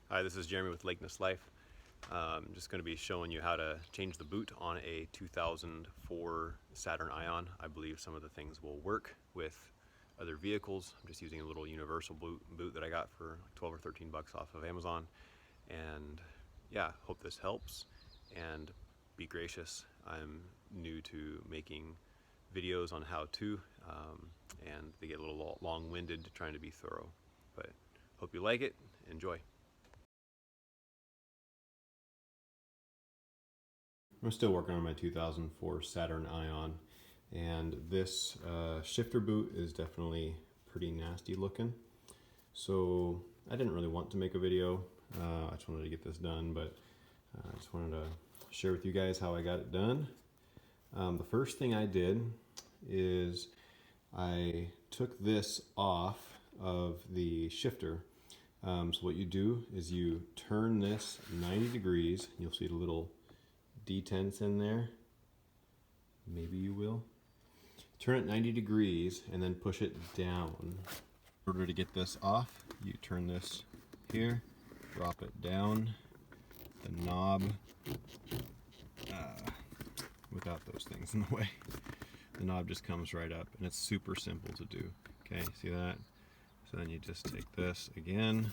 Hi, this is Jeremy with Lakeness Life. I'm just going to be showing you how to change the boot on a 2004 Saturn Ion. I believe some of the things will work with other vehicles. I'm just using a little universal boot that I got for like 12 or 13 bucks off of Amazon. And yeah, hope this helps, and be gracious. I'm new to making videos on how to, and they get a little long-winded trying to be thorough. But hope you like it. Enjoy. I'm still working on my 2004 Saturn Ion, and this shifter boot is definitely pretty nasty looking. So I didn't really want to make a video. I just wanted to get this done, but I just wanted to share with you guys how I got it done. The first thing I did is I took this off of the shifter. So what you do is you turn this 90 degrees. You'll see the little detents in there. Maybe you will. Turn it 90 degrees and then push it down. In order to get this off, you turn this here, drop it down, the knob, without those things in the way. The knob just comes right up, and it's super simple to do. Okay, see that? So then you just take this again,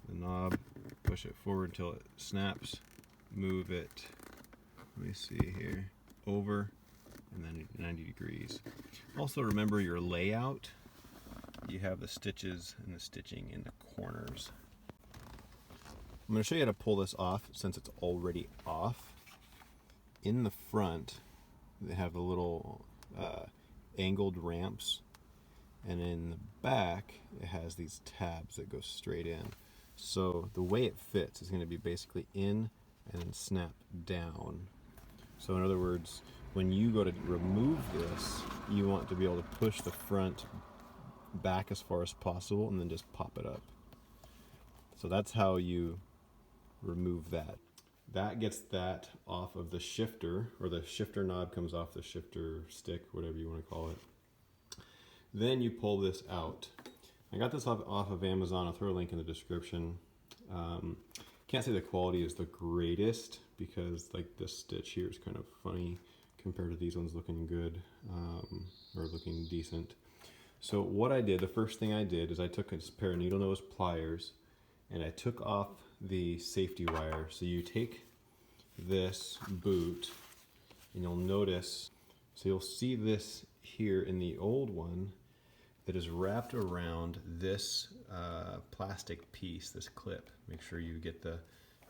the knob, push it forward until it snaps, move it, let me see here, over, and then 90 degrees. Also remember your layout. You have the stitches and the stitching in the corners. I'm going to show you how to pull this off since it's already off. In the front, they have the little angled ramps, and in the back, it has these tabs that go straight in. So the way it fits is going to be basically in and then snap down. So in other words, when you go to remove this, you want to be able to push the front back as far as possible and then just pop it up. So that's how you remove that. That gets that off of the shifter, or the shifter knob comes off the shifter stick, whatever you want to call it. Then you pull this out. I got this off of Amazon. I'll throw a link in the description. Can't say the quality is the greatest because like this stitch here is kind of funny compared to these ones looking good, or looking decent. So what I did, the first thing I did is I took a pair of needle nose pliers and I took off the safety wire. So you take this boot and you'll notice, so you'll see this here in the old one that is wrapped around this plastic piece, this clip. Make sure you get the,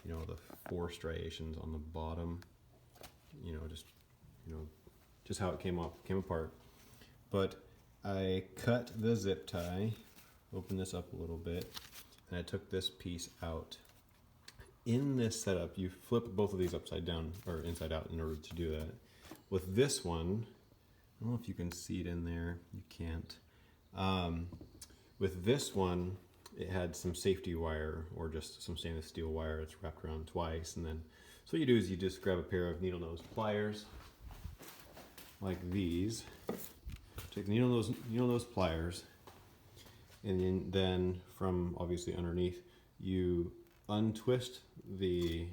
the 4 striations on the bottom. Just how it came apart. But I cut the zip tie, open this up a little bit, and I took this piece out. In this setup, you flip both of these upside down or inside out in order to do that. With this one, I don't know if you can see it in there. You can't. With this one, it had some safety wire or just some stainless steel wire. It's wrapped around twice, and then so what you do is you just grab a pair of needle nose pliers like these. Take the needle nose pliers, and then from obviously underneath, you untwist the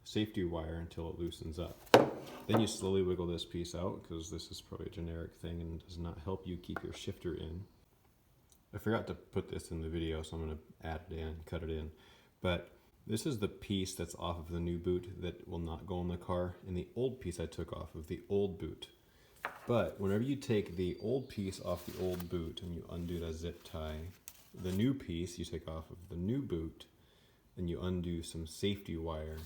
safety wire until it loosens up. Then you slowly wiggle this piece out because this is probably a generic thing and does not help you keep your shifter in. I forgot to put this in the video, so I'm going to add it in, cut it in. But this is the piece that's off of the new boot that will not go in the car, and the old piece I took off of the old boot. But whenever you take the old piece off the old boot and you undo the zip tie, the new piece you take off of the new boot and you undo some safety wire.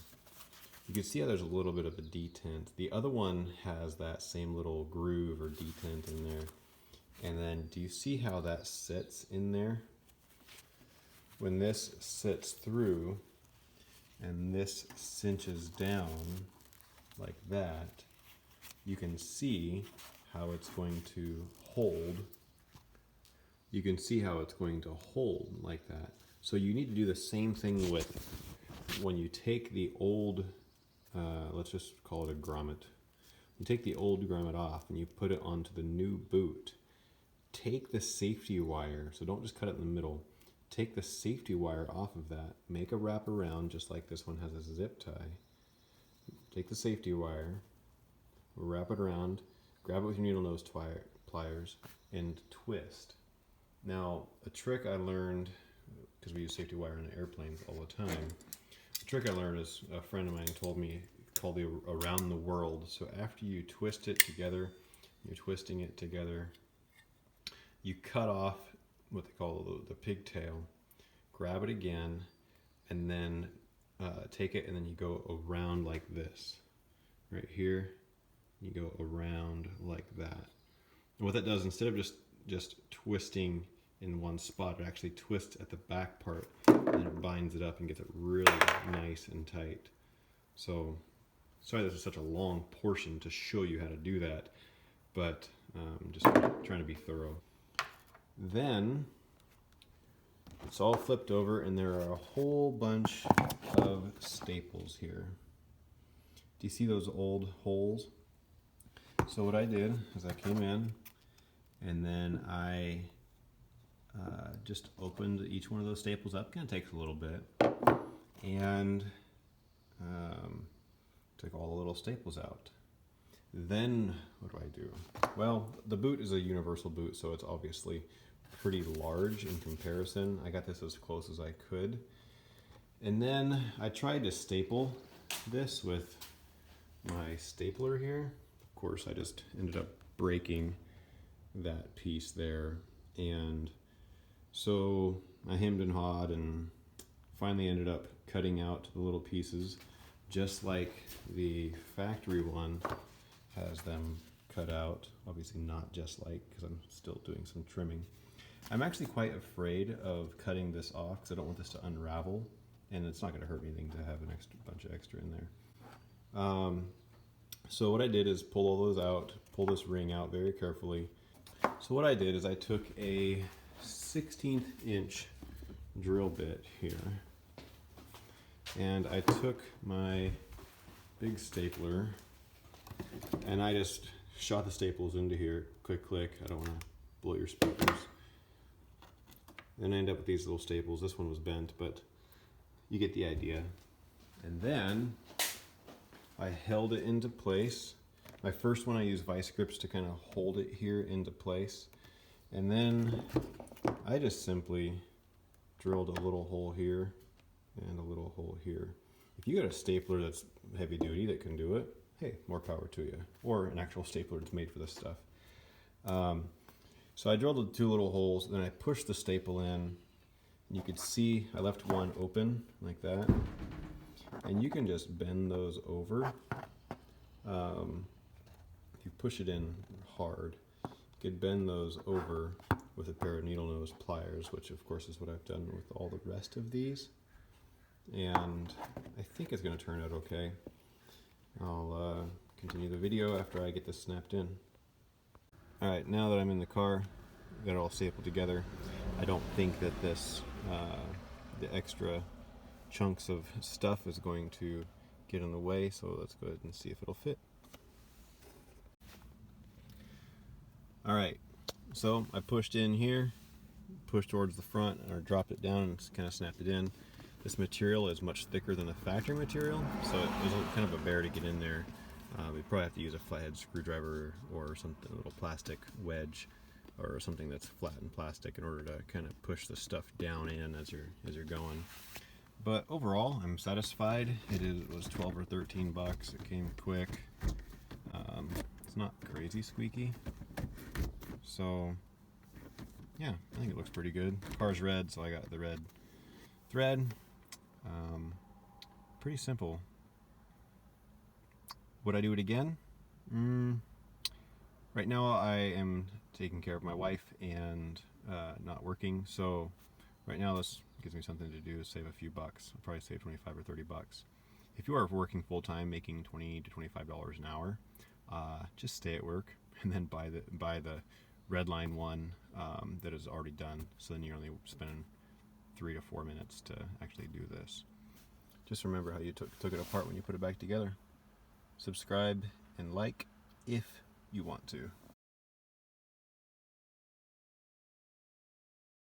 You can see how there's a little bit of a detent. The other one has that same little groove or detent in there. And then do you see how that sits in there? When this sits through and this cinches down like that, you can see how it's going to hold. You can see how it's going to hold like that. So you need to do the same thing with when you take the old, let's just call it a grommet. You take the old grommet off and you put it onto the new boot. Take the safety wire, so don't just cut it in the middle. take the safety wire off of that, make a wrap around just like this one has a zip tie. Take the safety wire, wrap it around, grab it with your needle nose pliers, and twist. Now, a trick I learned, because we use safety wire in airplanes all the time, the trick I learned is a friend of mine told me, called the around the world. So after you twist it together, you're twisting it together, you cut off what they call the pigtail, grab it again, and then take it, and then you go around like this. Right here, you go around like that. And what that does, instead of just twisting in one spot, it actually twists at the back part, and then it binds it up and gets it really nice and tight. So, sorry this is such a long portion to show you how to do that, but just trying to be thorough. Then, it's all flipped over, and there are a whole bunch of staples here. Do you see those old holes? So what I did is I came in, and then I just opened each one of those staples up. Kind of takes a little bit, and took all the little staples out. Then what do I do? Well, the boot is a universal boot, so it's obviously pretty large in comparison. I got this as close as I could. And then I tried to staple this with my stapler here. Of course, I just ended up breaking that piece there. And so I hemmed and hawed and finally ended up cutting out the little pieces, just like the factory one has them cut out. Obviously not just like, because I'm still doing some trimming. I'm actually quite afraid of cutting this off because I don't want this to unravel, and it's not going to hurt anything to have an extra bunch of extra in there. So what I did is pull all those out, pull this ring out very carefully. So what I did is I took a 16th inch drill bit here, and I took my big stapler and I just shot the staples into here. Click, click. I don't want to blow your speakers. Then I end up with these little staples. This one was bent, but you get the idea. And then I held it into place. My first one I used vice grips to kind of hold it here into place. And then I just simply drilled a little hole here and a little hole here. If you got a stapler that's heavy duty that can do it, hey, more power to you. Or an actual stapler that's made for this stuff. So I drilled the two little holes, then I pushed the staple in. You could see I left one open like that. And you can just bend those over. If you push it in hard, you could bend those over with a pair of needle nose pliers, which of course is what I've done with all the rest of these. And I think it's going to turn out okay. I'll continue the video after I get this snapped in. Alright, now that I'm in the car, got it all stapled together, I don't think that this, the extra chunks of stuff is going to get in the way, so let's go ahead and see if it'll fit. Alright, so I pushed in here, pushed towards the front, and I dropped it down and kind of snapped it in. This material is much thicker than the factory material, so it was kind of a bear to get in there. We probably have to use a flathead screwdriver or something, a little plastic wedge or something that's flat and plastic in order to kind of push the stuff down in as you're going. But overall, I'm satisfied. It was 12 or 13 bucks. It came quick. It's not crazy squeaky. So yeah, I think it looks pretty good. The car's red, so I got the red thread. Pretty simple. Would I do it again? Right now I am taking care of my wife and not working, so right now this gives me something to do, save a few bucks. I'll probably save 25 or 30 bucks. If you are working full-time, making $20 to $25 an hour, just stay at work and then buy the red line one that is already done, so then you're only spending 3 to 4 minutes to actually do this. Just remember how you took it apart when you put it back together. Subscribe and like if you want to.